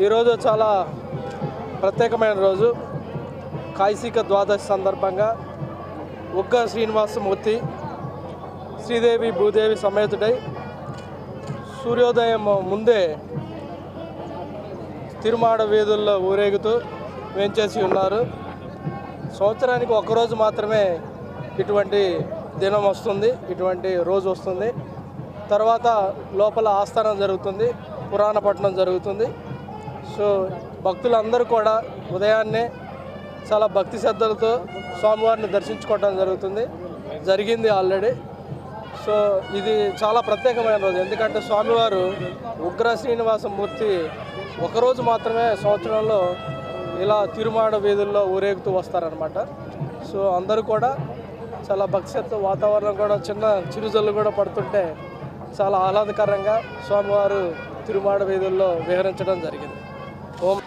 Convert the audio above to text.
ఈరోజు చాలా ప్రత్యేకమైన రోజు. కాశీక ద్వాదశి సందర్భంగా ఉగ్ర శ్రీనివాసమూర్తి శ్రీదేవి భూదేవి సమేతుడై సూర్యోదయం ముందే తిరుమాడ వీధుల్లో ఊరేగుతూ వేంచేసి ఉన్నారు. సంవత్సరానికి ఒక్కరోజు మాత్రమే ఇటువంటి దినం వస్తుంది, ఇటువంటి రోజు వస్తుంది. తర్వాత లోపల ఆస్థానం జరుగుతుంది, పురాణ పఠనం జరుగుతుంది. సో భక్తులందరూ కూడా ఉదయాన్నే చాలా భక్తి శ్రద్ధలతో స్వామివారిని దర్శించుకోవడం జరిగింది ఆల్రెడీ. సో ఇది చాలా ప్రత్యేకమైన రోజు, ఎందుకంటే స్వామివారు ఉగ్ర శ్రీనివాసమూర్తి ఒకరోజు మాత్రమే సంవత్సరంలో ఇలా తిరుమాడ వీధుల్లో ఊరేగుతూ వస్తారనమాట. సో అందరూ కూడా చాలా భక్తి శ్రద్ధ, వాతావరణం కూడా చిన్న చిరుజల్లు కూడా పడుతుంటే చాలా ఆహ్లాదకరంగా స్వామివారు తిరుమాడ వీధుల్లో విహరించడం జరిగింది. ఓం